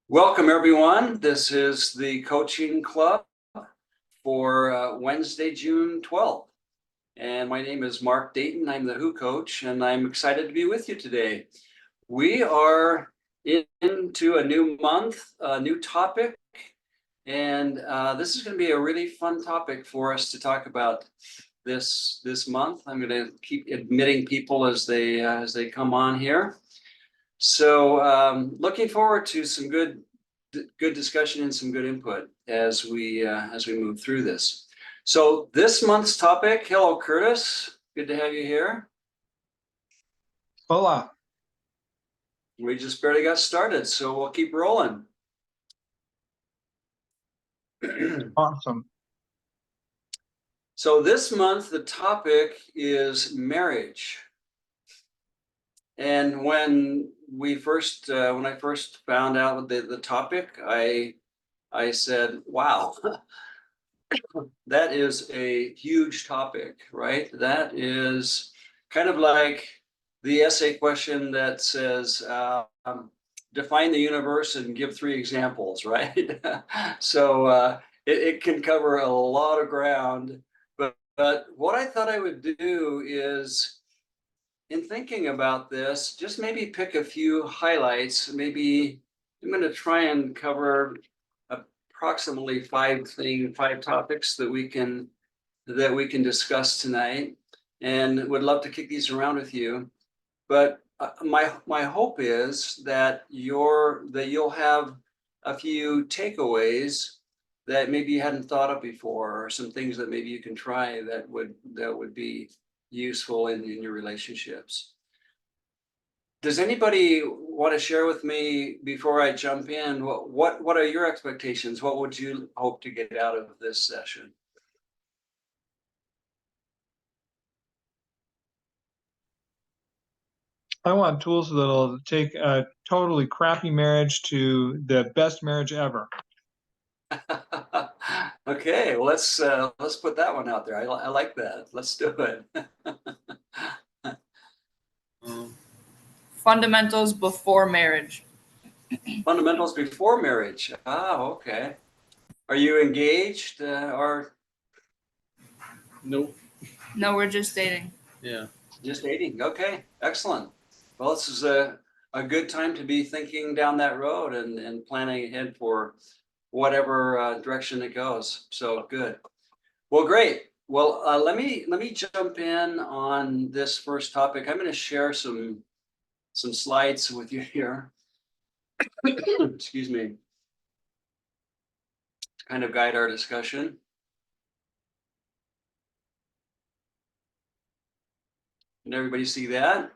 Welcome, everyone. This is the coaching club for Wednesday, June 12th. And my name is Mark Dayton. I'm the WHO coach, and I'm excited to be with you today. We are into a new month, a new topic, and this is going to be a really fun topic for us to talk about this month. I'm going to keep admitting people as they come on here. So looking forward to some good discussion and some good input as we move through this. So this month's topic, hello Curtis, good to have you here. Hola. We just barely got started, so we'll keep rolling. Awesome. So this month the topic is marriage. And when I first found out the topic, I said, wow, that is a huge topic, right? That is kind of like the essay question that says, define the universe and give 3 examples, right? So it can cover a lot of ground. But what I thought I would do is, in thinking about this, just maybe pick a few highlights. Maybe I'm going to try and cover approximately 5 topics that we can discuss tonight, and would love to kick these around with you. But my hope is that you'll have a few takeaways that maybe you hadn't thought of before, or some things that maybe you can try that would be useful in your relationships. Does anybody want to share with me before I jump in? What are your expectations? What would you hope to get out of this session? I want tools that'll take a totally crappy marriage to the best marriage ever. Okay, well, let's put that one out there. I like that. Let's do it. Fundamentals before marriage. Fundamentals before marriage. Okay. Are you engaged or? Nope. No, we're just dating. Yeah. Just dating. Okay, excellent. Well, this is a good time to be thinking down that road and planning ahead for whatever direction it goes. So good. Well, great. Well, let me jump in on this first topic. I'm going to share some slides with you here. Excuse me. To kind of guide our discussion. Can everybody see that?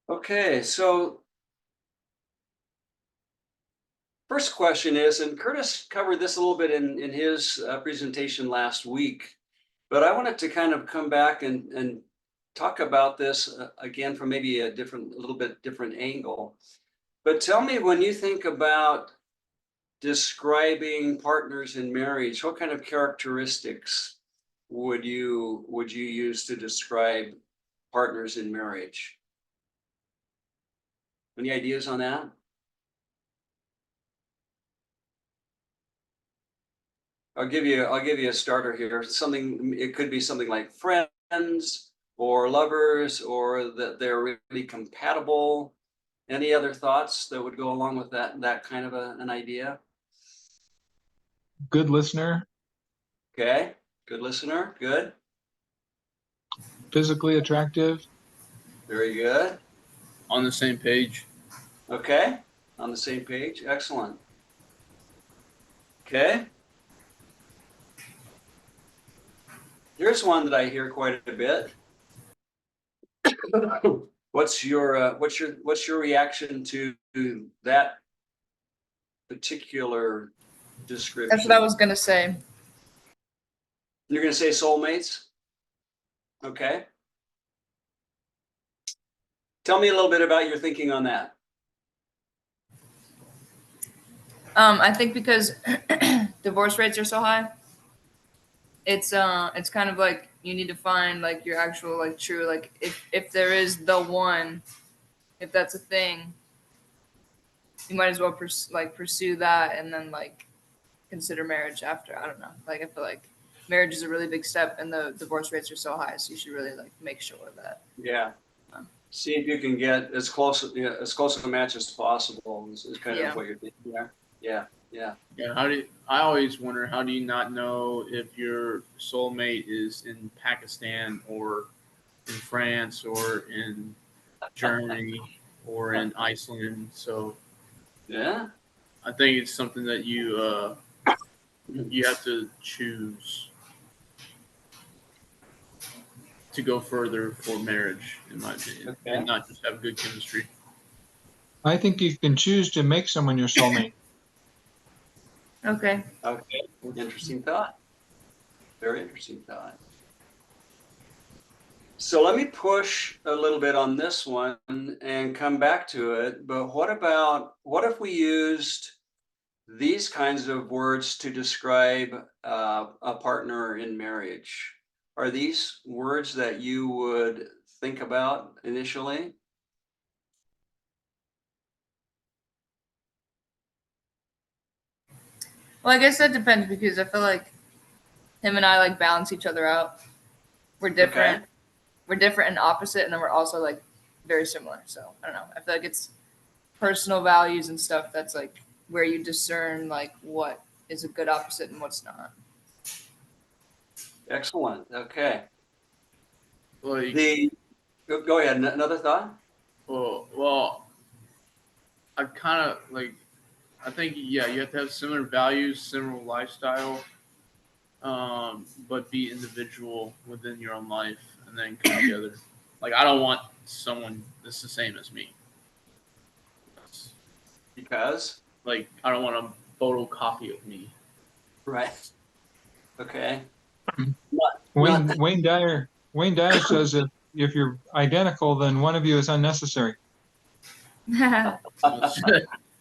Okay, so first question is, and Curtis covered this a little bit in his presentation last week, but I wanted to kind of come back and talk about this again from maybe a little bit different angle. But tell me, when you think about describing partners in marriage, what kind of characteristics would you use to describe partners in marriage? Any ideas on that? I'll give you a starter here. It could be something like friends or lovers, or that they're really compatible. Any other thoughts that would go along with that kind of an idea? Good listener. Okay, good listener, good. Physically attractive. Very good. On the same page. Okay, on the same page, excellent. Okay. Here's one that I hear quite a bit. What's your reaction to that particular description? That's what I was gonna say. You're gonna say soulmates? Okay. Tell me a little bit about your thinking on that. I think because divorce rates are so high. it's kind of like you need to find like your actual like true like if there is the one, if that's a thing, you might as well pursue that and then like consider marriage after. I don't know. Like I feel like marriage is a really big step and the divorce rates are so high, so you should really like make sure of that. Yeah. See if you can get as close, as close a match as possible is kind Yeah. of what you're thinking there. Yeah. Yeah. Yeah, I always wonder, how do you not know if your soulmate is in Pakistan or in France or in Germany or in Iceland? So Yeah. I think it's something that you have to choose to go further for marriage, in my opinion, Okay. and not just have good chemistry. I think you can choose to make someone your soulmate. Okay. Okay. Interesting thought. Very interesting thought. So let me push a little bit on this one and come back to it. But what if we used these kinds of words to describe a partner in marriage? Are these words that you would think about initially? Well, I guess that depends because I feel like him and I like balance each other out. We're different. Okay. We're different and opposite, and then we're also like very similar. So I don't know. I feel like it's personal values and stuff that's like where you discern like what is a good opposite and what's not. Excellent. Okay. Like, Go ahead. Another thought? well, I kind of like. I think, yeah, you have to have similar values, similar lifestyle, but be individual within your own life, and then come together. Like, I don't want someone that's the same as me. Because? Like, I don't want a photocopy of me. Right. Okay. Not, Wayne Dyer says if you're identical, then one of you is unnecessary. That's,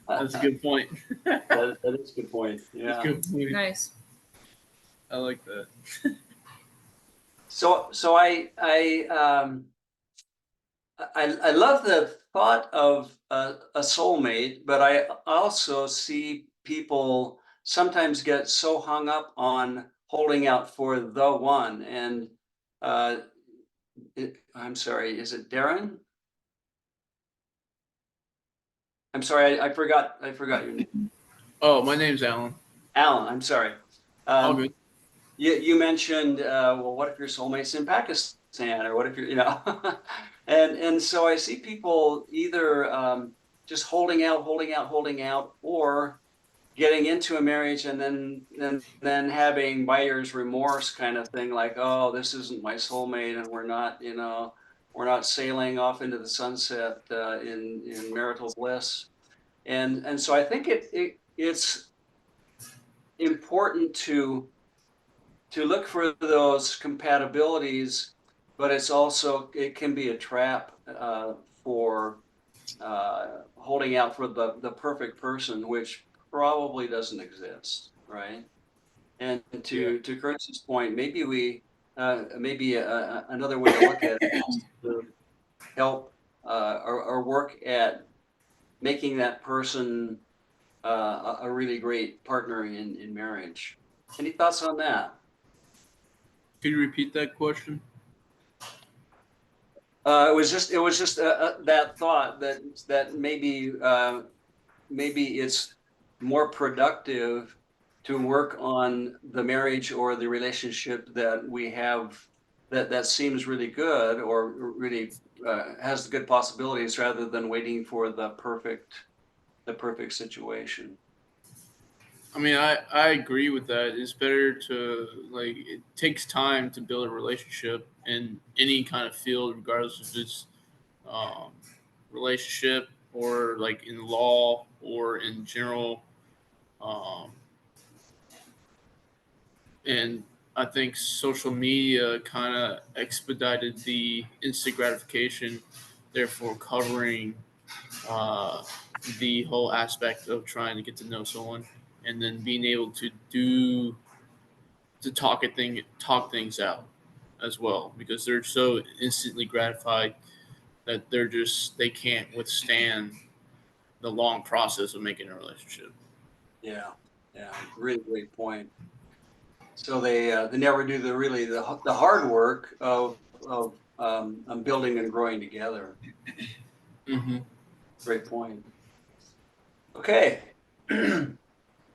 that's a good point. that is a good point. That's Yeah. a good point. Nice. I like that. So I love the thought of a soulmate, but I also see people sometimes get so hung up on holding out for the one. And uh, I'm sorry, is it Darren? I'm sorry, I forgot your name. Oh, my name's Alan. Alan, I'm sorry. All Um, good. you mentioned, well, what if your soulmate's in Pakistan, or what if you're. And so I see people either just holding out, or getting into a marriage and then having buyer's remorse kind of thing, like, oh, this isn't my soulmate, and we're not sailing off into the sunset in marital bliss. And so I think it's important to look for those compatibilities, but it can be a trap for holding out for the perfect person, which probably doesn't exist, right? And Yeah. to Kurtz's point, maybe another way to look at it is to help or work at making that person a really great partner in marriage. Any thoughts on that? Could you repeat that question? It was just that thought that maybe it's more productive to work on the marriage or the relationship that we have that seems really good, or really has good possibilities, rather than waiting for the perfect situation. I mean, I agree with that. It's better to, like, it takes time to build a relationship in any kind of field, regardless if it's um, relationship or like in law or in general. Um, and I think social media kind of expedited the instant gratification, therefore covering uh, the whole aspect of trying to get to know someone, and then being able to talk things out as well, because they're so instantly gratified that they can't withstand the long process of making a relationship. Yeah, really great point. So they never do the hard work of building and growing together. Mm-hmm. Great point. Okay.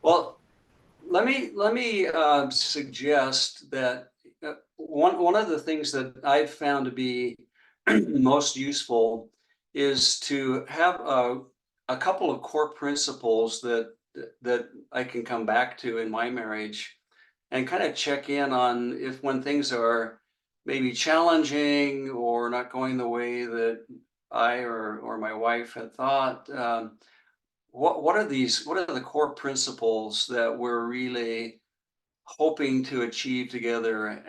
Well, let me suggest that one of the things that I've found to be most useful is to have a couple of core principles that I can come back to in my marriage and kind of check in on if when things are maybe challenging or not going the way that I or my wife had thought. What are the core principles that we're really hoping to achieve together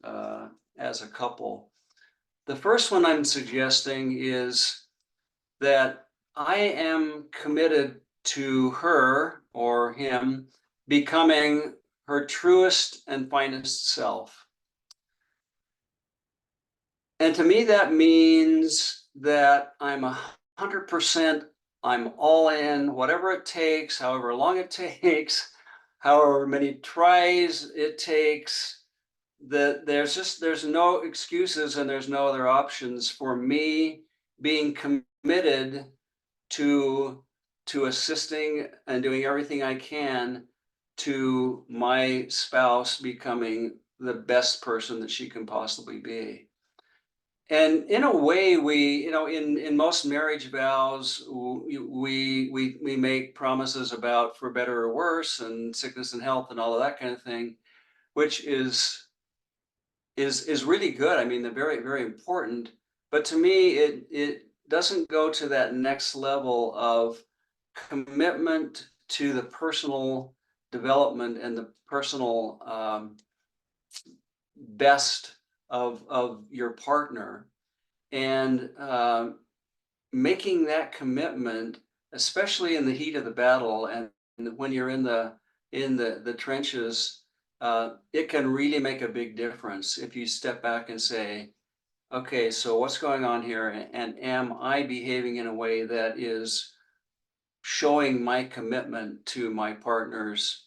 uh, as a couple? The first one I'm suggesting is that I am committed to her or him becoming her truest and finest self. And to me, that means that I'm 100%, I'm all in, whatever it takes, however long it takes, however many tries it takes, that there's no excuses and there's no other options for me being committed to assisting and doing everything I can to my spouse becoming the best person that she can possibly be. And in a way, in most marriage vows, we make promises about for better or worse, and sickness and health, and all of that kind of thing, which is really good. I mean, they're very, very important. But to me, it doesn't go to that next level of commitment to the personal development and the personal best of your partner, and making that commitment, especially in the heat of the battle and when you're in the trenches, it can really make a big difference if you step back and say, okay, so what's going on here, and am I behaving in a way that is showing my commitment to my partner's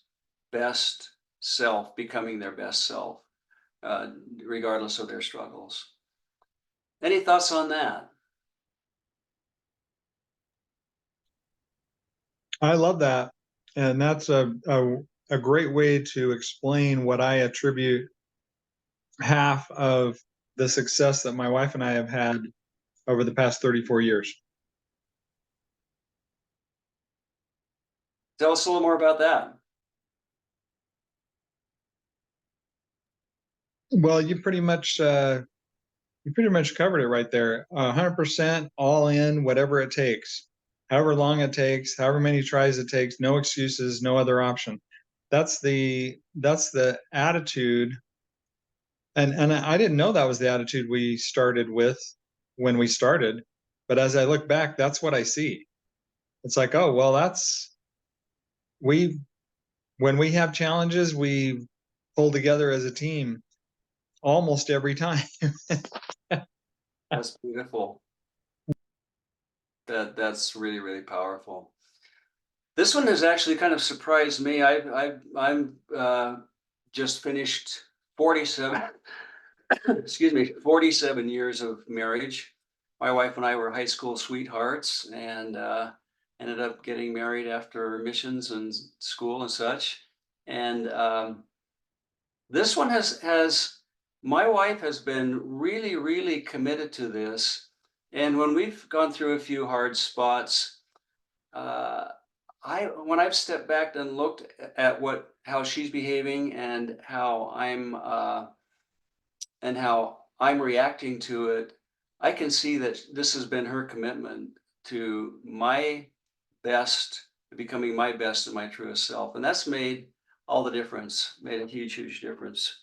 best self, becoming their best self, regardless of their struggles. Any thoughts on that? I love that. And that's a great way to explain what I attribute half of the success that my wife and I have had over the past 34 years. Tell us a little more about that. Well, you pretty much covered it right there. 100% all in, whatever it takes, however long it takes, however many tries it takes, no excuses, no other option. That's the attitude. And I didn't know that was the attitude we started with when we started. But as I look back, that's what I see. It's like, oh, well, when we have challenges, we pull together as a team almost every time. That's beautiful. That's really, really powerful. This one has actually kind of surprised me. I'm just finished 47, excuse me, 47 years of marriage. My wife and I were high school sweethearts, and ended up getting married after missions and school and such. And this one has my wife has been really, really committed to this. And when we've gone through a few hard spots, uh, when I've stepped back and looked at how she's behaving and how I'm reacting to it, I can see that this has been her commitment to my best, becoming my best and my truest self. And that's made all the difference, made a huge, huge difference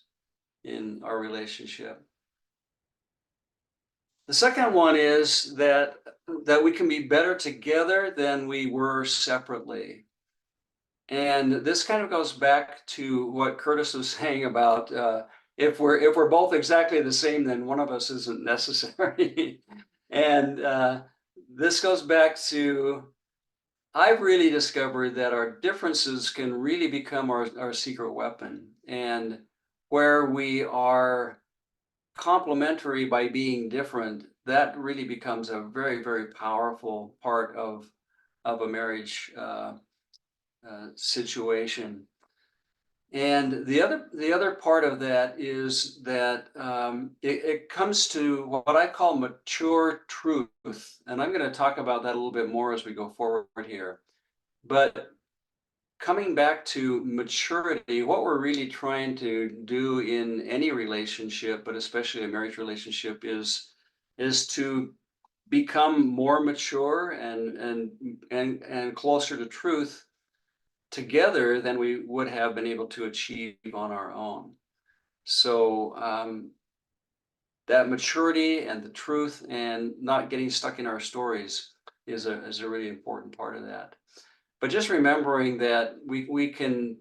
in our relationship. The second one is that we can be better together than we were separately. And this kind of goes back to what Curtis was saying about if we're both exactly the same, then one of us isn't necessary. And this goes back to I've really discovered that our differences can really become our secret weapon. And where we are complementary by being different, that really becomes a very, very powerful part of a marriage situation. And the other part of that is that it comes to what I call mature truth, and I'm going to talk about that a little bit more as we go forward here. But coming back to maturity, what we're really trying to do in any relationship, but especially a marriage relationship, is to become more mature and closer to truth together than we would have been able to achieve on our own. So that maturity and the truth and not getting stuck in our stories is a really important part of that. But just remembering that we can,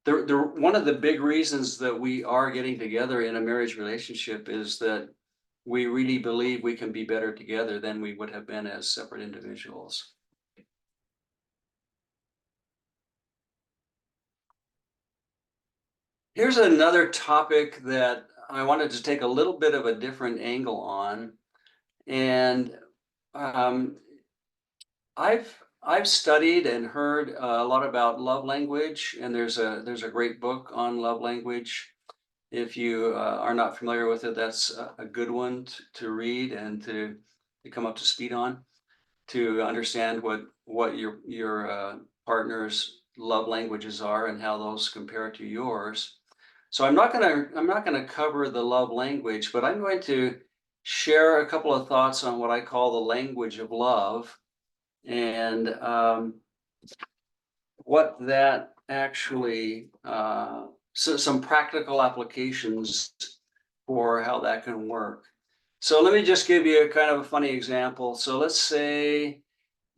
one of the big reasons that we are getting together in a marriage relationship is that we really believe we can be better together than we would have been as separate individuals. Here's another topic that I wanted to take a little bit of a different angle on. And I've studied and heard a lot about love language, and there's a great book on love language. If you are not familiar with it, that's a good one to read and to come up to speed on, to understand what your partner's love languages are and how those compare to yours. So I'm not gonna cover the love language, but I'm going to share a couple of thoughts on what I call the language of love, and what that actually so some practical applications for how that can work. So let me just give you a kind of a funny example. So let's say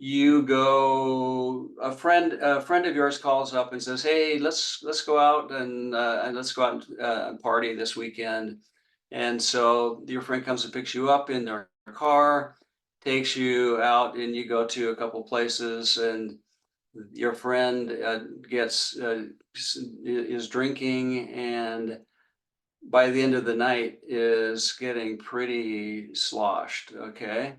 you go, a friend of yours calls up and says, "Hey, let's go out and let's go out and party this weekend." And so your friend comes and picks you up in their car, takes you out, and you go to a couple places, and your friend is drinking, and by the end of the night is getting pretty sloshed. Okay.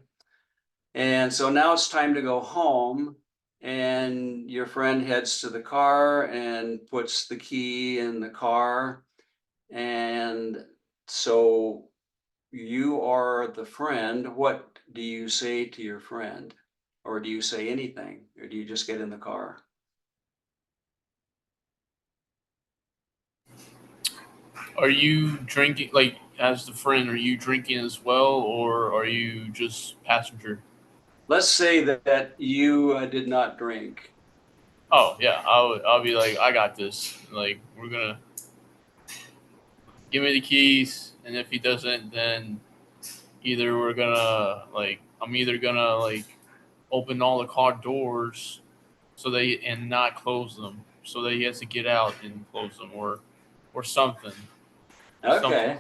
And so now it's time to go home, and your friend heads to the car and puts the key in the car. And so you are the friend. What do you say to your friend? Or do you say anything? Or do you just get in the car? Are you drinking, like, as the friend, are you drinking as well, or are you just passenger? Let's say that you did not drink. Oh yeah, I'll be like, I got this. Like, we're gonna give me the keys, and if he doesn't, then either we're gonna like, I'm either gonna like open all the car doors so they and not close them, so that he has to get out and close them, or something. Something. Okay.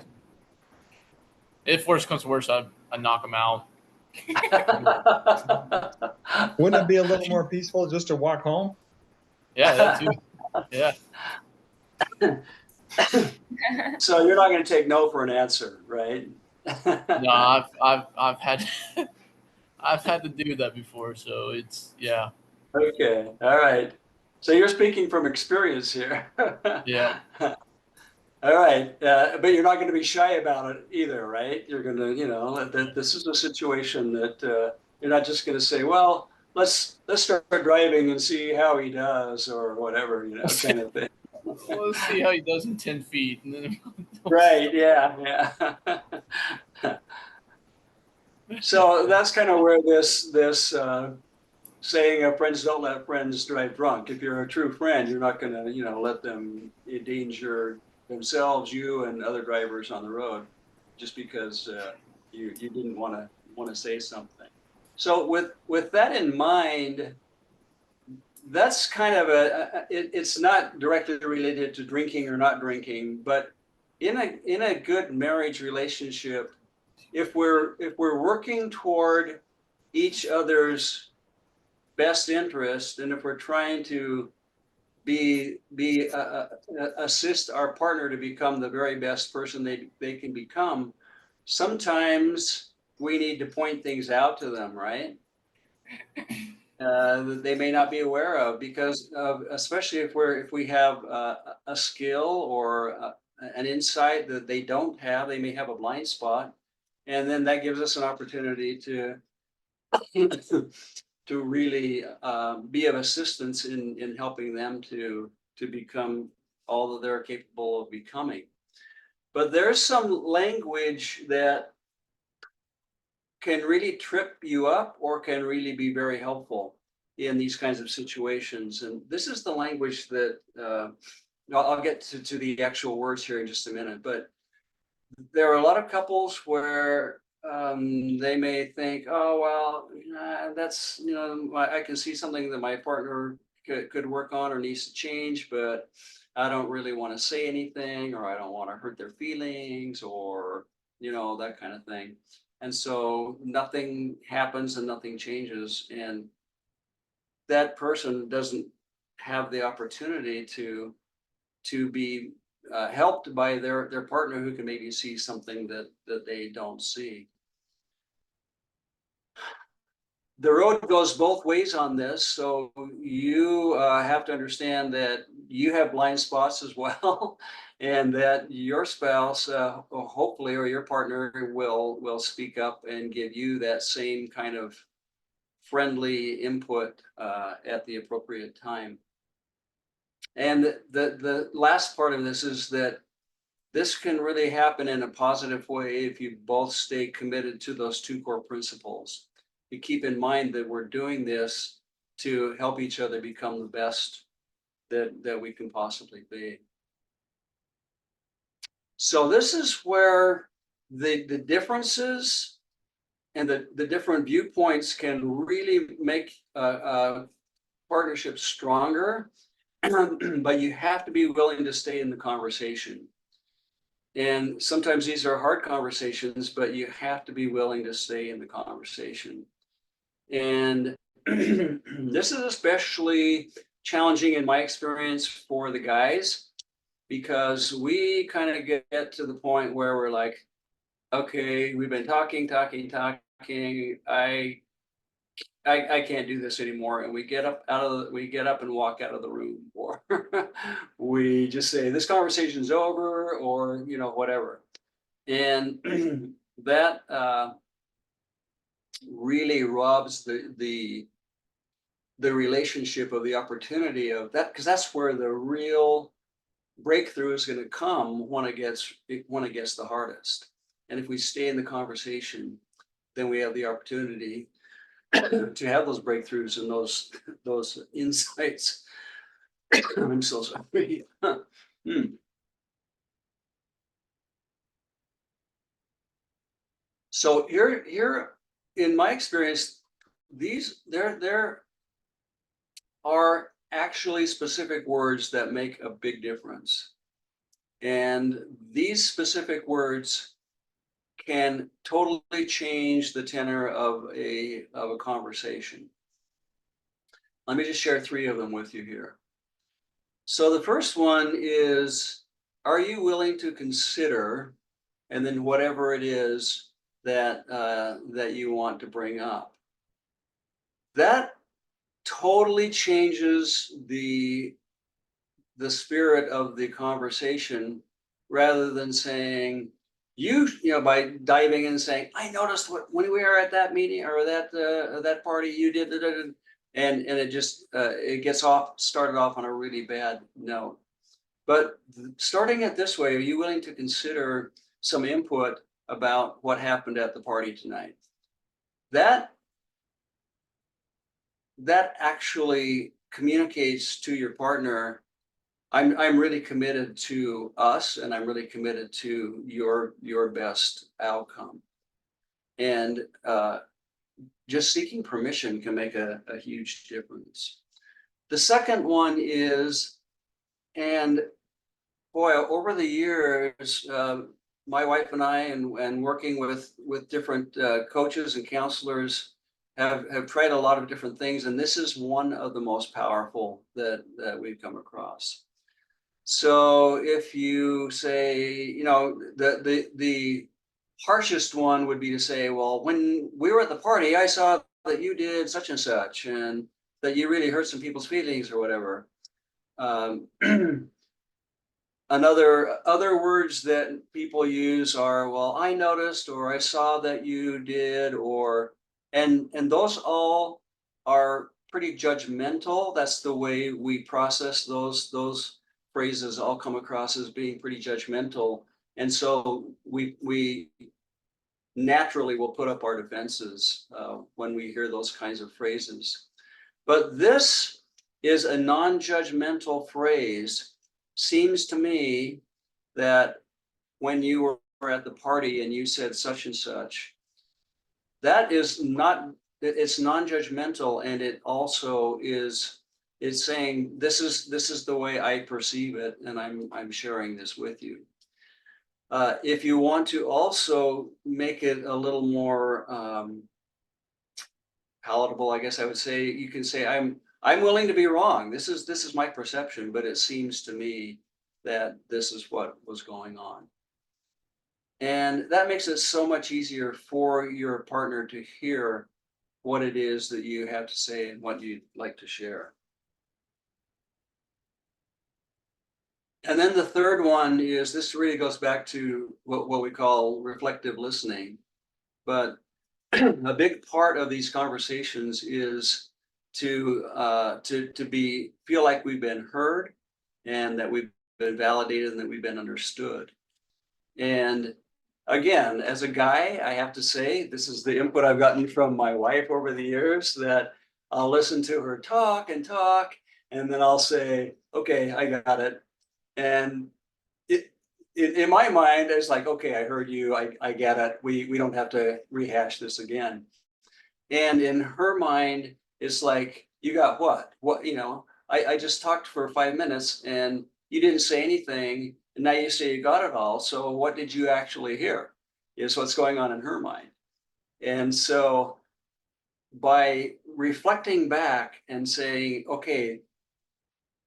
If worse comes to worse, I knock him out. Wouldn't it be a little more peaceful just to walk home? Yeah, that too. Yeah. So you're not going to take no for an answer, right? No, I've had I've had to do that before, so it's yeah. Okay, all right. So you're speaking from experience here. Yeah. All right, but you're not going to be shy about it either, right? You're going to, this is a situation that you're not just going to say, "Well, let's start driving and see how he does," or whatever, kind of thing. Well, let's see how he does in 10 feet. And then Right? Yeah, yeah. So that's kind of where this saying friends don't let friends drive drunk. If you're a true friend, you're not going to, let them endanger themselves, you and other drivers on the road, just because you didn't want to say something. So with that in mind, that's kind of it's not directly related to drinking or not drinking, but in a good marriage relationship, if we're working toward each other's best interest, and if we're trying to assist our partner to become the very best person they can become, sometimes we need to point things out to them, right? That they may not be aware of, because especially if we have a skill or an insight that they don't have, they may have a blind spot, and then that gives us an opportunity to to really be of assistance in helping them to become all that they're capable of becoming. But there's some language that can really trip you up or can really be very helpful in these kinds of situations. And this is the language that I'll get to the actual words here in just a minute. But there are a lot of couples where they may think, oh, well, that's, I can see something that my partner could work on or needs to change, but I don't really want to say anything, or I don't want to hurt their feelings, or, that kind of thing. And so nothing happens and nothing changes. And that person doesn't have the opportunity to be helped by their partner, who can maybe see something that they don't see. The road goes both ways on this, so you have to understand that you have blind spots as well, and that your spouse, hopefully, or your partner will speak up and give you that same kind of friendly input at the appropriate time. And the last part of this is that this can really happen in a positive way if you both stay committed to those two core principles. You keep in mind that we're doing this to help each other become the best that we can possibly be. So this is where the differences and the different viewpoints can really make partnerships stronger, but you have to be willing to stay in the conversation. And sometimes these are hard conversations, but you have to be willing to stay in the conversation. And this is especially challenging in my experience for the guys, because we kind of get to the point where we're like, okay, we've been talking. I can't do this anymore, and we get up and walk out of the room, or we just say this conversation's over, or whatever. And that really robs the relationship of the opportunity of that, because that's where the real breakthrough is going to come, when it gets the hardest. And if we stay in the conversation, then we have the opportunity to have those breakthroughs and those insights. I'm so sorry. So here, in my experience, there are actually specific words that make a big difference. And these specific words can totally change the tenor of a conversation. Let me just share 3 of them with you here. So the first one is, are you willing to consider, and then whatever it is that you want to bring up. That totally changes the spirit of the conversation, rather than saying, by diving in and saying, I noticed when we were at that meeting or that party, you did, and it just it gets started off on a really bad note. But starting it this way, are you willing to consider some input about what happened at the party tonight? That actually communicates to your partner, I'm really committed to us, and I'm really committed to your best outcome. And just seeking permission can make a huge difference. The second one is, and boy, over the years, my wife and I, and working with different coaches and counselors, have tried a lot of different things, and this is one of the most powerful that we've come across. So if you say, you know, the harshest one would be to say, well, when we were at the party, I saw that you did such and such, and that you really hurt some people's feelings or whatever. Other words that people use are, well, I noticed, or I saw that you did, or, and those all are pretty judgmental. That's the way we process those phrases, all come across as being pretty judgmental. And so we naturally will put up our defenses when we hear those kinds of phrases. But this is a non-judgmental phrase. Seems to me that when you were at the party and you said such and such, that is not, it's non-judgmental, and it also is, it's saying this is the way I perceive it, and I'm sharing this with you. If you want to also make it a little more palatable, I guess I would say, you can say, I'm willing to be wrong. This is my perception, but it seems to me that this is what was going on. And that makes it so much easier for your partner to hear what it is that you have to say and what you'd like to share. And then the third one is, this really goes back to what we call reflective listening. But a big part of these conversations is to feel like we've been heard, and that we've been validated, and that we've been understood. And again, as a guy, I have to say, this is the input I've gotten from my wife over the years, that I'll listen to her talk, and then I'll say, okay, I got it. And in my mind, it's like, okay, I heard you, I get it. We don't have to rehash this again. And in her mind, it's like, you got what, you know, I just talked for 5 minutes and you didn't say anything. And now you say you got it all. So what did you actually hear? Is what's going on in her mind. And so by reflecting back and saying, okay,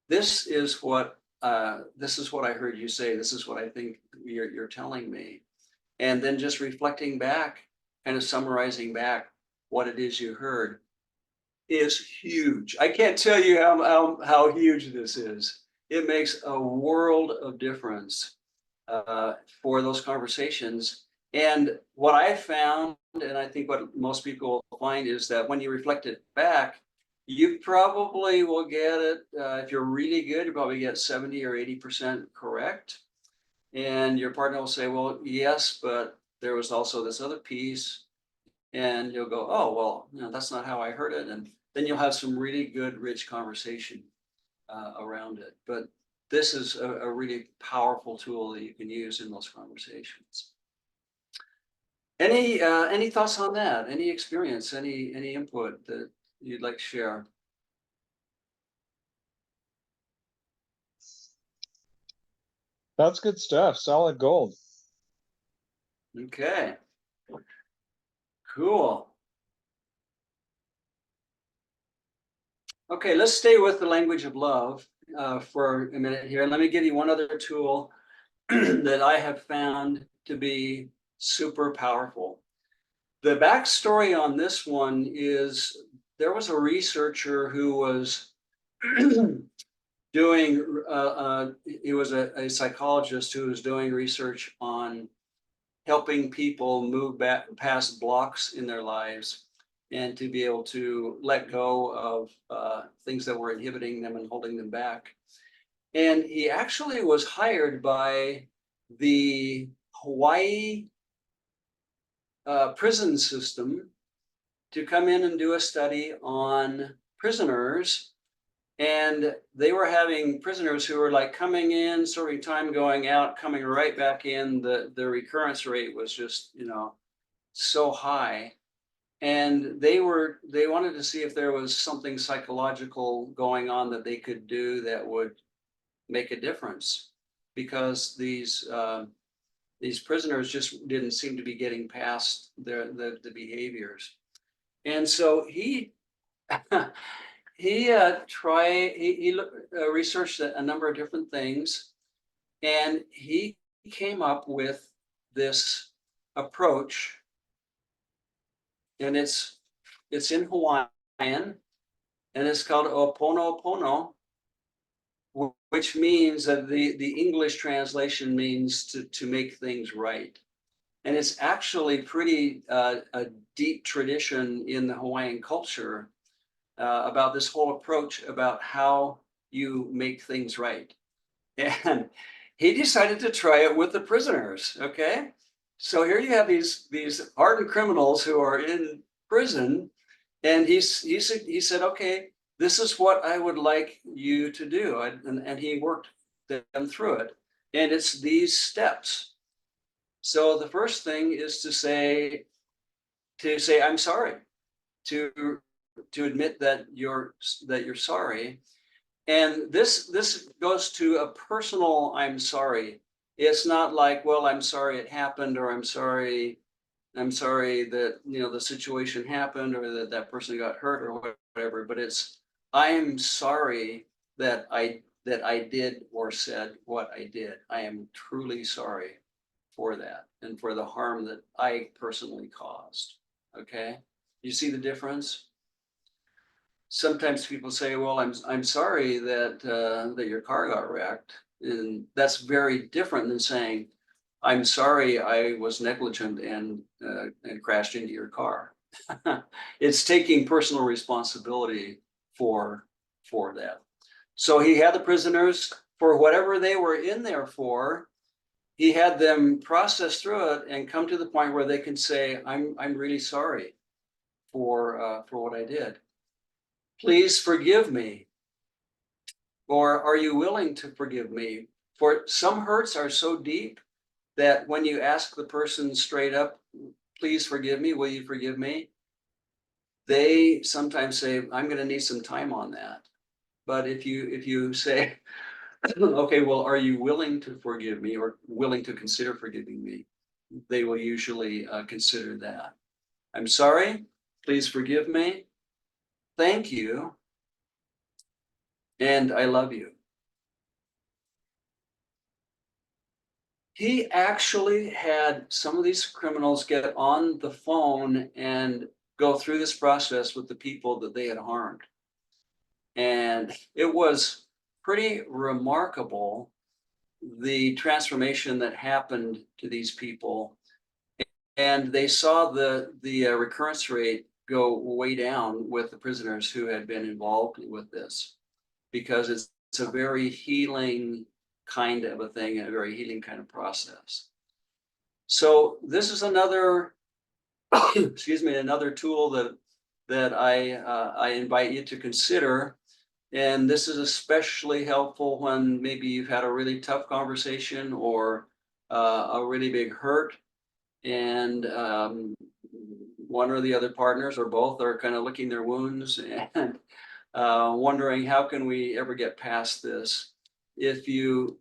this is what I heard you say. This is what I think you're telling me. And then just reflecting back, kind of summarizing back what it is you heard, is huge. I can't tell you how huge this is. It makes a world of difference for those conversations. And what I found, and I think what most people find, is that when you reflect it back, you probably will get it, if you're really good, you probably get 70 or 80% correct. And your partner will say, well, yes, but there was also this other piece. And you'll go, oh, well, no, that's not how I heard it. And then you'll have some really good, rich conversation around it. But this is a really powerful tool that you can use in those conversations. Any thoughts on that? Any experience? Any input that you'd like to share? That's good stuff. Solid gold. Okay. Cool. Okay, let's stay with the language of love for a minute here. Let me give you one other tool that I have found to be super powerful. The backstory on this one is, there was a researcher who was doing, he was a psychologist who was doing research on helping people move back past blocks in their lives, and to be able to let go of things that were inhibiting them and holding them back. And he actually was hired by the Hawaii prison system to come in and do a study on prisoners. And they were having prisoners who were like coming in, serving time, going out, coming right back in. The recurrence rate was just, you know, so high. And they wanted to see if there was something psychological going on that they could do that would make a difference, because these prisoners just didn't seem to be getting past the behaviors. And so he researched a number of different things, and he came up with this approach, and it's in Hawaiian, and it's called Oponopono, which means that the English translation means to make things right. And it's actually pretty a deep tradition in the Hawaiian culture about this whole approach about how you make things right. And he decided to try it with the prisoners. Okay, so here you have these hardened criminals who are in prison, and he said, okay, this is what I would like you to do, and he worked them through it, and it's these steps. So the first thing is to say I'm sorry, to admit that you're sorry. And this goes to a personal I'm sorry. It's not like, well, I'm sorry it happened, or I'm sorry that the situation happened, or that person got hurt, or whatever, but it's I'm sorry that I did or said what I did. I am truly sorry for that and for the harm that I personally caused. Okay? You see the difference? Sometimes people say, well, I'm sorry that that your car got wrecked, and that's very different than saying, I'm sorry I was negligent and crashed into your car. It's taking personal responsibility for that. So he had the prisoners, for whatever they were in there for, he had them process through it and come to the point where they can say, I'm really sorry for what I did. Please forgive me. Or are you willing to forgive me? For some hurts are so deep that when you ask the person straight up, please forgive me, will you forgive me? They sometimes say, I'm going to need some time on that. But if you say, okay, well, are you willing to forgive me, or willing to consider forgiving me? They will usually consider that. I'm sorry, please forgive me. Thank you. And I love you. He actually had some of these criminals get on the phone and go through this process with the people that they had harmed. And it was pretty remarkable, the transformation that happened to these people. And they saw the recurrence rate go way down with the prisoners who had been involved with this, because it's a very healing kind of a thing, and a very healing kind of process. So this is another, excuse me, another tool that I invite you to consider. And this is especially helpful when maybe you've had a really tough conversation, or a really big hurt, and one or the other partners or both are kind of licking their wounds and wondering, how can we ever get past this? If you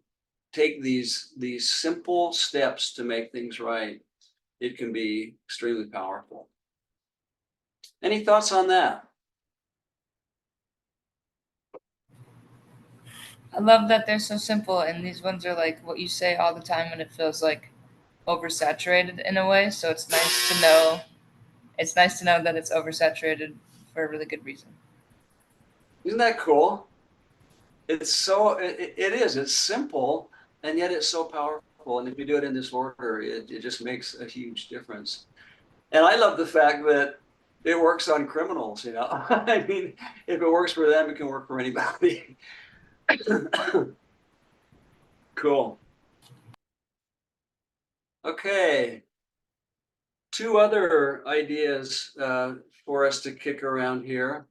take these simple steps to make things right, it can be extremely powerful. Any thoughts on that? I love that they're so simple, and these ones are like what you say all the time, and it feels like oversaturated in a way. So it's nice to know. It's nice to know that it's oversaturated for a really good reason. Isn't that cool? It's so, it is, it's simple, and yet it's so powerful. And if you do it in this order, it just makes a huge difference. And I love the fact that it works on criminals, I mean, if it works for them, it can work for anybody. Cool. Okay. Two other ideas for us to kick around here.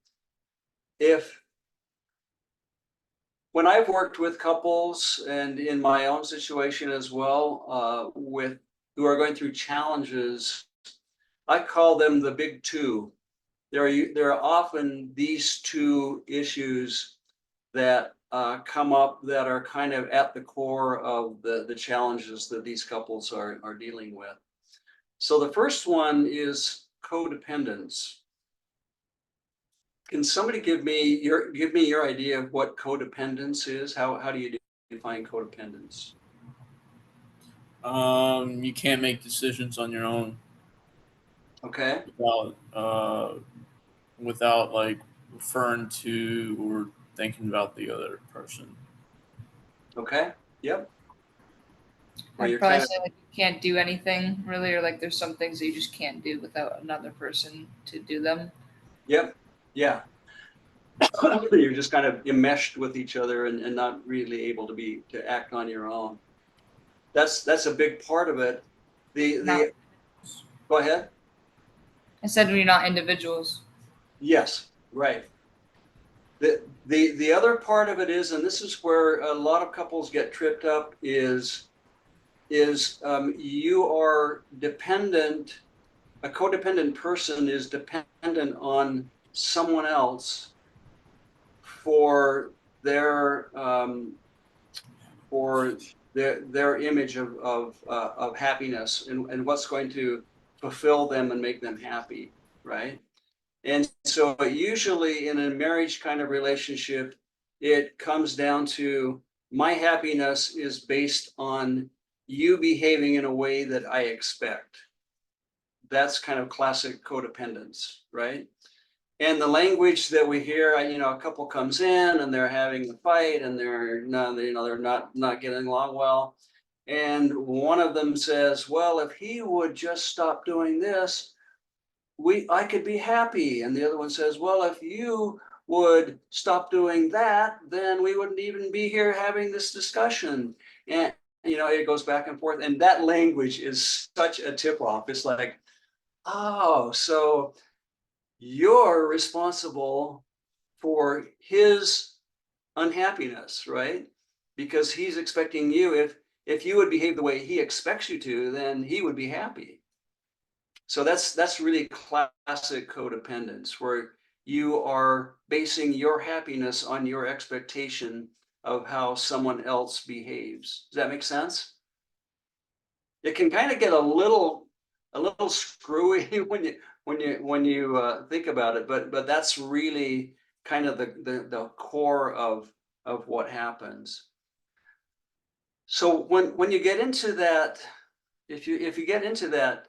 When I've worked with couples, and in my own situation as well, with who are going through challenges, I call them the big two. There are often these two issues that come up that are kind of at the core of the challenges that these couples are dealing with. So the first one is codependence. Can somebody give me your idea of what codependence is? How do you define codependence? You can't make decisions on your own Okay. without like referring to or thinking about the other person. Okay. Yep. Or I'd you're probably kind say like you can't do anything really, or like there's some things that you just can't do without another person to do them. yep. Yeah. You're just kind of enmeshed with each other and not really able to act on your own. That's a big part of it. Not, Go ahead. I said we're not individuals. Yes, right. The other part of it is, and this is where a lot of couples get tripped up, is you are dependent. A codependent person is dependent on someone else for their their image of happiness and what's going to fulfill them and make them happy, right? And so usually in a marriage kind of relationship, it comes down to my happiness is based on you behaving in a way that I expect. That's kind of classic codependence, right? And the language that we hear, a couple comes in and they're having a fight and they're not getting along well. And one of them says, well, if he would just stop doing this, I could be happy. And the other one says, well, if you would stop doing that, then we wouldn't even be here having this discussion. And it goes back and forth. And that language is such a tip off. It's like, oh, so you're responsible for his unhappiness, right? Because he's expecting you, if you would behave the way he expects you to, then he would be happy. So that's really classic codependence, where you are basing your happiness on your expectation of how someone else behaves. Does that make sense? It can kind of get a little screwy when you think about it, but that's really kind of the core of what happens. So when you get into that, if you get into that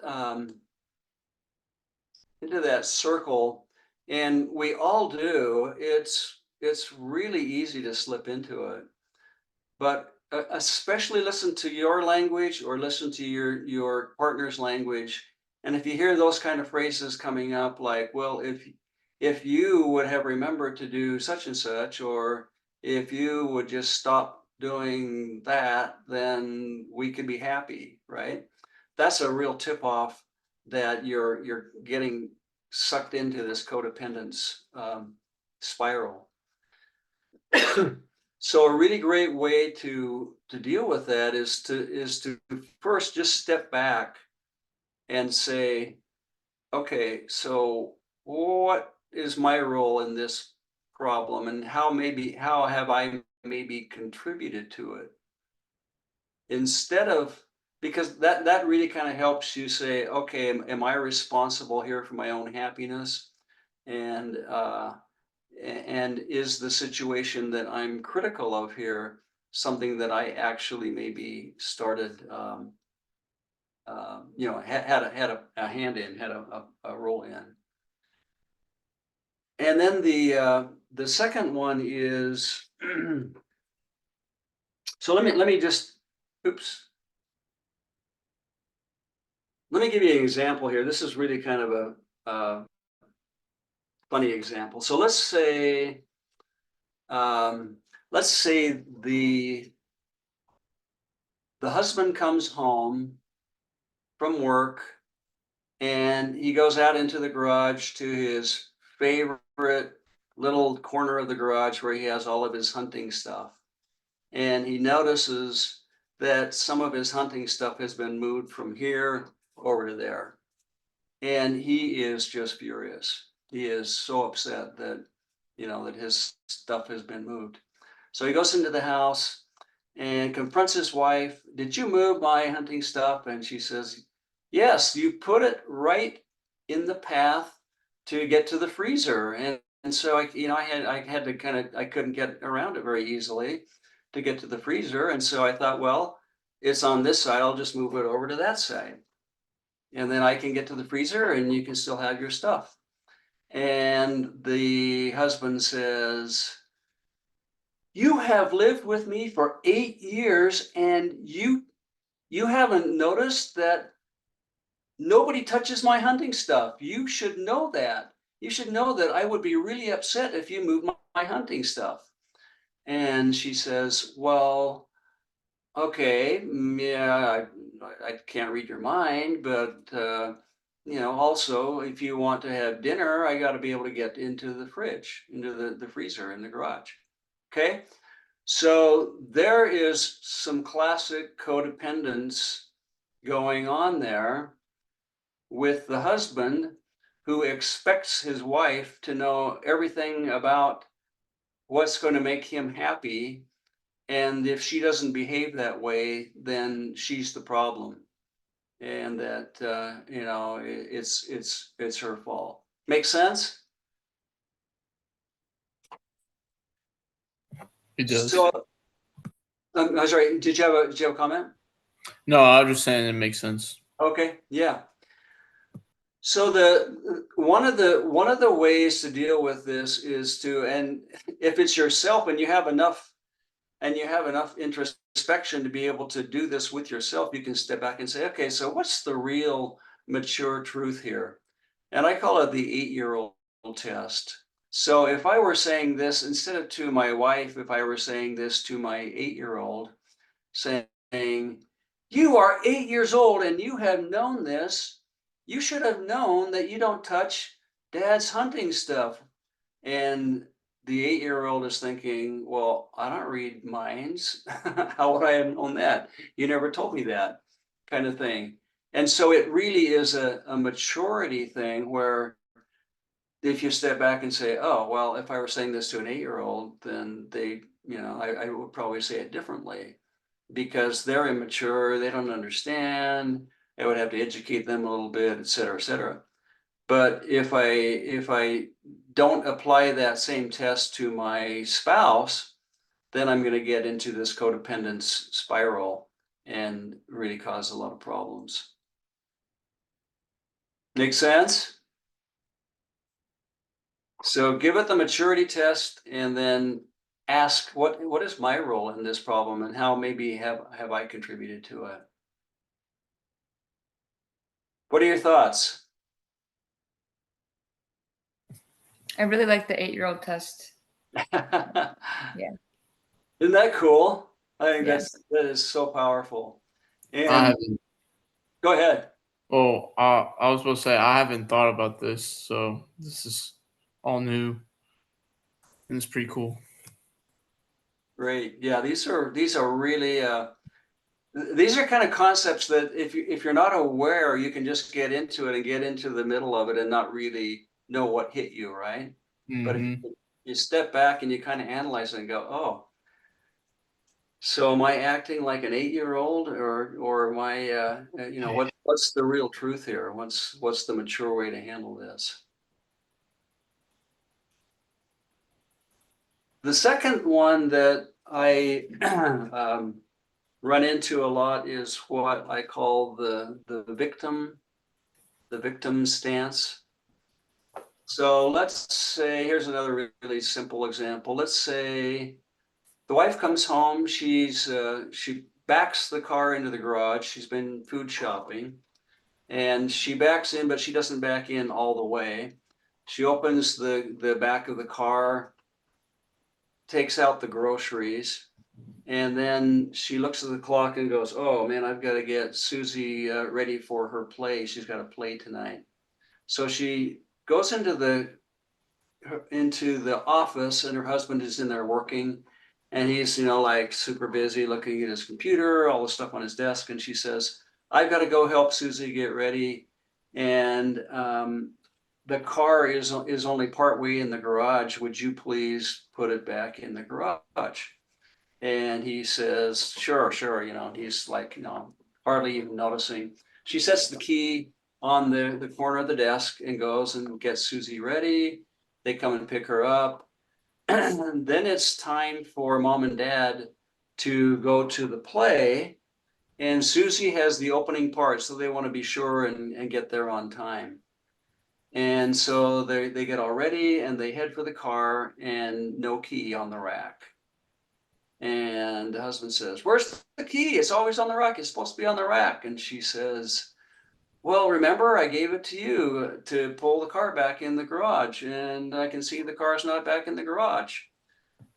circle, and we all do, it's really easy to slip into it. But especially listen to your language or listen to your partner's language. And if you hear those kind of phrases coming up, like, well, if you would have remembered to do such and such, or if you would just stop doing that, then we could be happy, right? That's a real tip off that you're getting sucked into this codependence spiral. So a really great way to deal with that is to first just step back and say, okay, so what is my role in this problem, and how have I maybe contributed to it? Instead of, because that really kind of helps you say, okay, am I responsible here for my own happiness? And is the situation that I'm critical of here something that I actually maybe started, had a hand in, had a role in. And then the second one is, so let me just, oops. Let me give you an example here. This is really kind of a funny example. So let's say the husband comes home from work and he goes out into the garage to his favorite little corner of the garage where he has all of his hunting stuff. And he notices that some of his hunting stuff has been moved from here over to there. And he is just furious. He is so upset that, that his stuff has been moved. So he goes into the house and confronts his wife. Did you move my hunting stuff? And she says, yes, you put it right in the path to get to the freezer. And so I had to I couldn't get around it very easily to get to the freezer. And so I thought, well, it's on this side. I'll just move it over to that side. And then I can get to the freezer and you can still have your stuff. And the husband says, you have lived with me for 8 years and you haven't noticed that nobody touches my hunting stuff. You should know that. You should know that I would be really upset if you moved my hunting stuff. And she says, well, okay, yeah, I can't read your mind, but also if you want to have dinner, I got to be able to get into the fridge, into the freezer in the garage. Okay. So there is some classic codependence going on there with the husband who expects his wife to know everything about what's going to make him happy. And if she doesn't behave that way, then she's the problem. And that, it's her fault. Make sense? It does. So, I'm sorry, did you have a comment? No, I was just saying it makes sense. Okay, yeah. So one of the ways to deal with this is to, and if it's yourself and you have enough introspection to be able to do this with yourself, you can step back and say, okay, so what's the real mature truth here? And I call it the 8-year-old test. So if I were saying this instead of to my wife, if I were saying this to my 8-year-old, saying, you are 8 years old and you have known this, you should have known that you don't touch dad's hunting stuff. And the 8-year-old is thinking, well, I don't read minds. How would I have known that? You never told me that, kind of thing. And so it really is a maturity thing where if you step back and say, oh, well, if I were saying this to an 8-year-old, then I would probably say it differently because they're immature, they don't understand, I would have to educate them a little bit, et cetera, et cetera. But if I don't apply that same test to my spouse, then I'm going to get into this codependence spiral and really cause a lot of problems. Make sense? So give it the maturity test and then ask what is my role in this problem and how maybe have I contributed to it? What are your thoughts? I really like the 8-year-old test. Yeah. Isn't that cool? I think Yes. that is so powerful. I And haven't. go ahead. Oh, I was supposed to say I haven't thought about this, so this is all new, and it's pretty cool. Great. Yeah, these are really these are kind of concepts that if you're not aware, you can just get into it and get into the middle of it and not really know what hit you, right? But if you step back and you kind of analyze it and go, oh, so am I acting like an 8-year-old or am I what's the real truth here? What's the mature way to handle this? The second one that I run into a lot is what I call the victim stance. So let's say, here's another really simple example. Let's say the wife comes home, she backs the car into the garage. She's been food shopping and she backs in, but she doesn't back in all the way. She opens the back of the car, takes out the groceries, and then she looks at the clock and goes, oh man, I've got to get Susie ready for her play. She's got a play tonight. So she goes into the office and her husband is in there working and he's, like super busy looking at his computer, all the stuff on his desk. And she says, I've got to go help Susie get ready. and the car is only partway in the garage. Would you please put it back in the garage? And he says, sure, sure. He's like, hardly even noticing. She sets the key on the corner of the desk and goes and gets Susie ready. They come and pick her up. And then it's time for mom and dad to go to the play. And Susie has the opening part, so they want to be sure and get there on time. And so they get all ready and they head for the car, and no key on the rack. And the husband says, where's the key? It's always on the rack. It's supposed to be on the rack. And she says, well, remember, I gave it to you to pull the car back in the garage, and I can see the car's not back in the garage.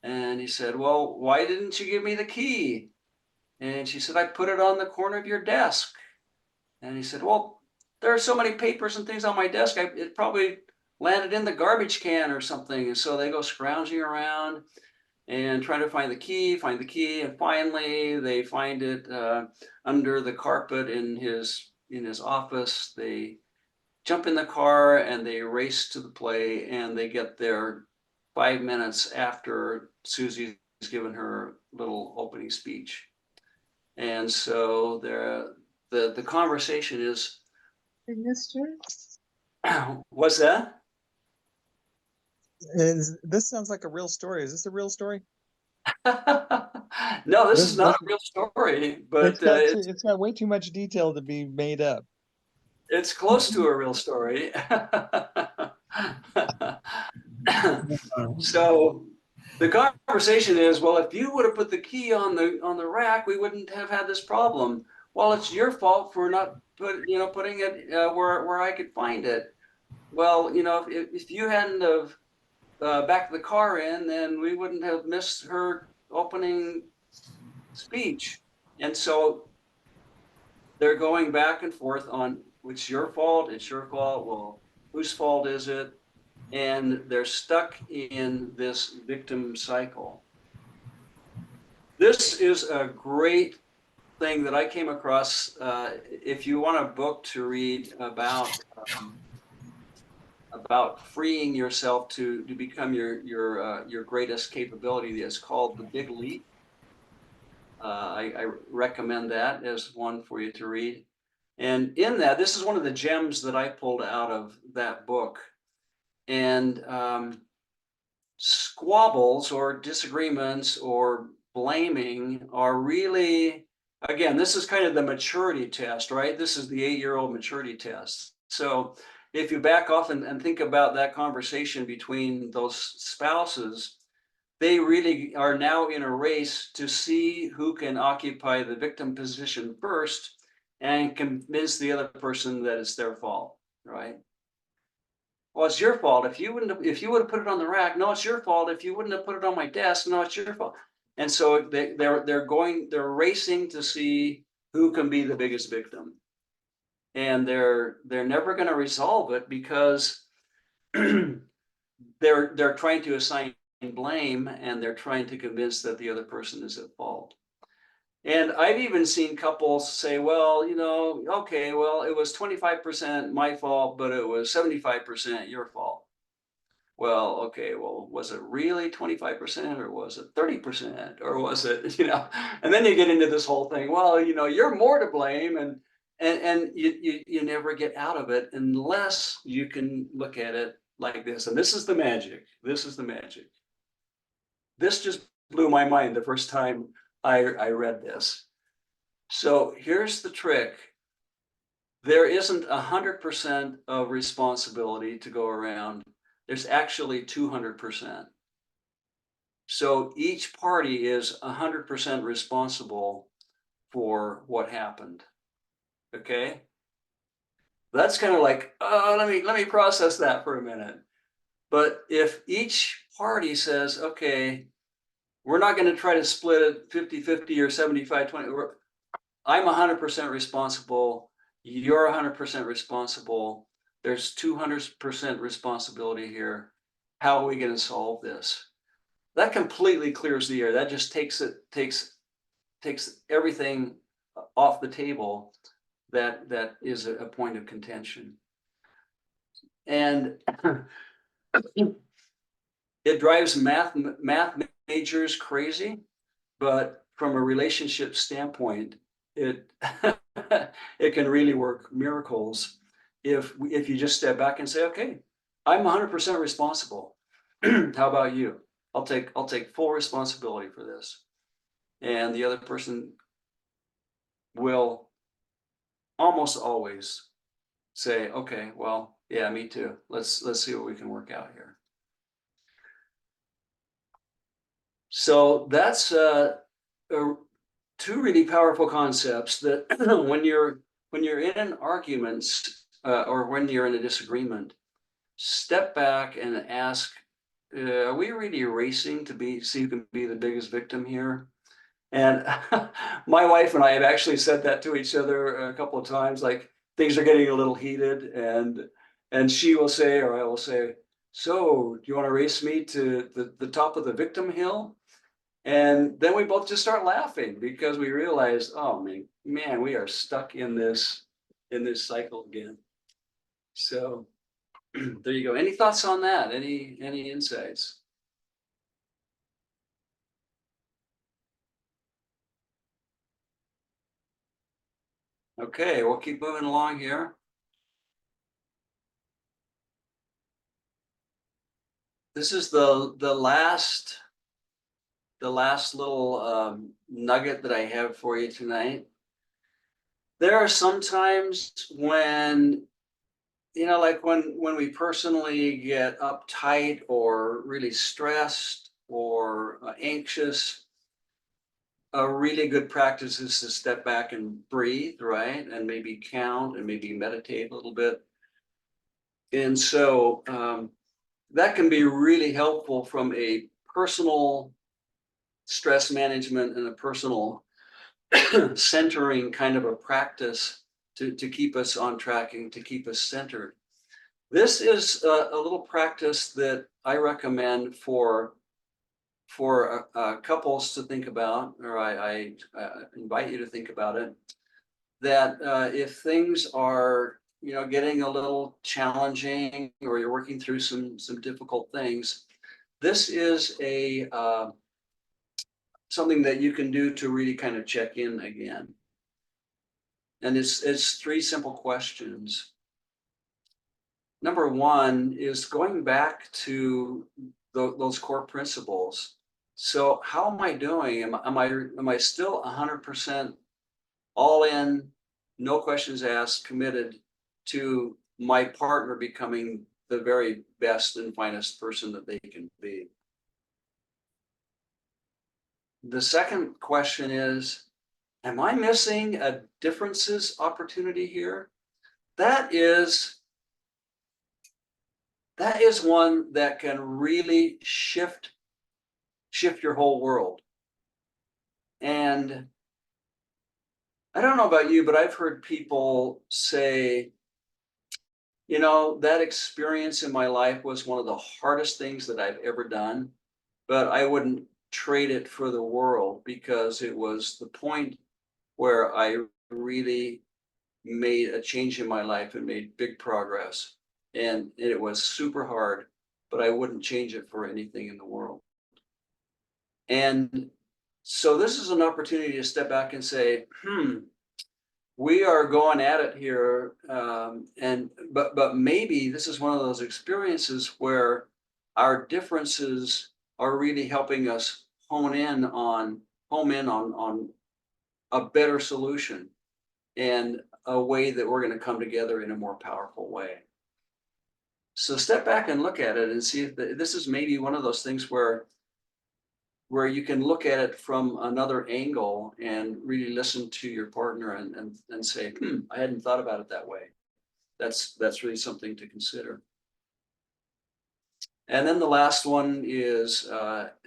And he said, well, why didn't you give me the key? And she said, I put it on the corner of your desk. And he said, well, there are so many papers and things on my desk. It probably landed in the garbage can or something. And so they go scrounging around and trying to find the key. And finally they find it under the carpet in his office. They jump in the car and they race to the play, and they get there 5 minutes after Susie's given her little opening speech. And so the conversation is, Hey, mister? what's that? This sounds like a real story. Is this a real story? No, this is not a real story, but it's got way too much detail to be made up. it's close to a real story. So the conversation is, well, if you would have put the key on the rack, we wouldn't have had this problem. Well, it's your fault for not putting it where I could find it. Well, if you hadn't have backed the car in, then we wouldn't have missed her opening speech. And so they're going back and forth on, it's your fault, it's your fault. Well, whose fault is it? And they're stuck in this victim cycle. This is a great thing that I came across. If you want a book to read about freeing yourself to become your greatest capability, it's called The Big Leap. I recommend that as one for you to read. And in that, this is one of the gems that I pulled out of that book. And squabbles or disagreements or blaming are really, again, this is kind of the maturity test, right? This is the 8-year-old maturity test. So if you back off and think about that conversation between those spouses, they really are now in a race to see who can occupy the victim position first and convince the other person that it's their fault, right? Well, it's your fault. If you would have put it on the rack, no, it's your fault. If you wouldn't have put it on my desk, no, it's your fault. And so they're racing to see who can be the biggest victim. And they're never going to resolve it because they're trying to assign blame, and they're trying to convince that the other person is at fault. And I've even seen couples say, well, okay, well, it was 25% my fault, but it was 75% your fault. Well, okay, well, was it really 25% or was it 30% or was it, and then you get into this whole thing, well, you're more to blame, and you never get out of it unless you can look at it like this. And this is the magic. This just blew my mind the first time I read this. So here's the trick. There isn't 100% of responsibility to go around. There's actually 200%. So each party is 100% responsible for what happened. Okay? That's kind of like, let me process that for a minute. But if each party says, okay, we're not going to try to split it 50-50 or 75-20. I'm 100% responsible. You're 100% responsible. There's 200% responsibility here. How are we going to solve this? That completely clears the air. That just takes everything off the table that is a point of contention. And it drives math majors crazy, but from a relationship standpoint, it it can really work miracles if you just step back and say, okay, I'm 100% responsible. How about you? I'll take full responsibility for this. And the other person will almost always say, okay, well, yeah, me too. Let's see what we can work out here. So that's two really powerful concepts that when you're in an argument or when you're in a disagreement, step back and ask, are we really racing to see who can be the biggest victim here? And my wife and I have actually said that to each other a couple of times, like things are getting a little heated, and she will say, or I will say, so do you want to race me to the top of the victim hill? And then we both just start laughing because we realize, oh man, we are stuck in this cycle again. So there you go. Any thoughts on that? Any insights? Okay, we'll keep moving along here. This is the last little nugget that I have for you tonight. There are some times when, like when we personally get uptight or really stressed or anxious, a really good practice is to step back and breathe, right? And maybe count and maybe meditate a little bit. And so that can be really helpful from a personal stress management and a personal centering kind of a practice to keep us on track and to keep us centered. This is a little practice that I recommend for couples to think about, or I invite you to think about it, that if things are getting a little challenging or you're working through some difficult things, this is a something that you can do to really kind of check in again. And it's three simple questions. Number one is going back to those core principles. So how am I doing? Am I still 100% all in, no questions asked, committed to my partner becoming the very best and finest person that they can be? The second question is, am I missing a differences opportunity here? That is one that can really shift your whole world. And I don't know about you, but I've heard people say, that experience in my life was one of the hardest things that I've ever done, but I wouldn't trade it for the world because it was the point where I really made a change in my life and made big progress. And it was super hard, but I wouldn't change it for anything in the world. And so this is an opportunity to step back and say, we are going at it here. But maybe this is one of those experiences where our differences are really helping us home in on a better solution and a way that we're going to come together in a more powerful way. So step back and look at it and see if this is maybe one of those things where you can look at it from another angle and really listen to your partner and say, I hadn't thought about it that way. That's really something to consider. And then the last one is,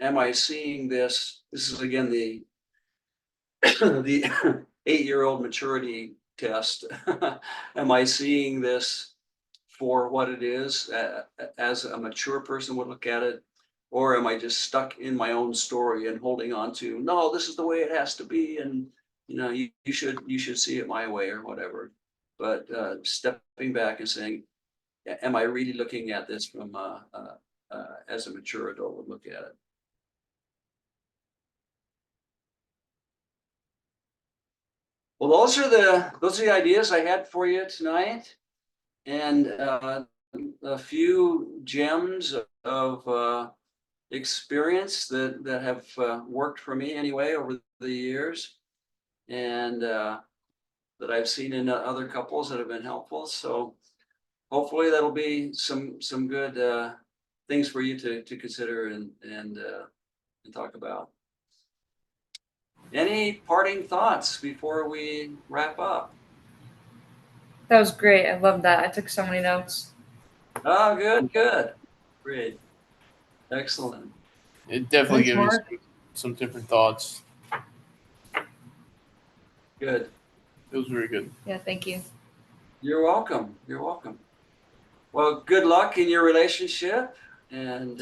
am I seeing this? This is again the 8-year-old maturity test. Am I seeing this for what it is, as a mature person would look at it? Or am I just stuck in my own story and holding on to, no, this is the way it has to be, and you should see it my way or whatever. But stepping back and saying, am I really looking at this from as a mature adult would look at it? Well, those are the ideas I had for you tonight, and a few gems of experience that have worked for me anyway over the years, and that I've seen in other couples that have been helpful. So hopefully that'll be some good things for you to consider and talk about. Any parting thoughts before we wrap up? That was great. I love that. I took so many notes. Oh, good. Great. Excellent. It definitely Thanks, gave me Mark. some different thoughts. Good. It was very good. Yeah, thank you. You're welcome. Well, good luck in your relationship, and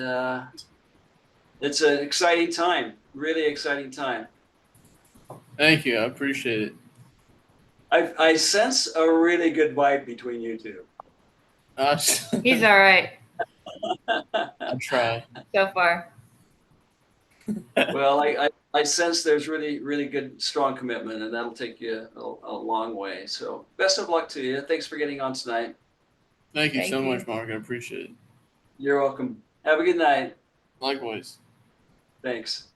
it's an exciting time, really exciting time. Thank you. I appreciate it. I sense a really good vibe between you two. He's all right I'll try. so far. Well, I sense there's really good, strong commitment, and that'll take you a long way. So best of luck to you. Thanks for getting on tonight. Thank you Thank so you. much, Mark. I appreciate it. You're welcome. Have a good night. Likewise. Thanks.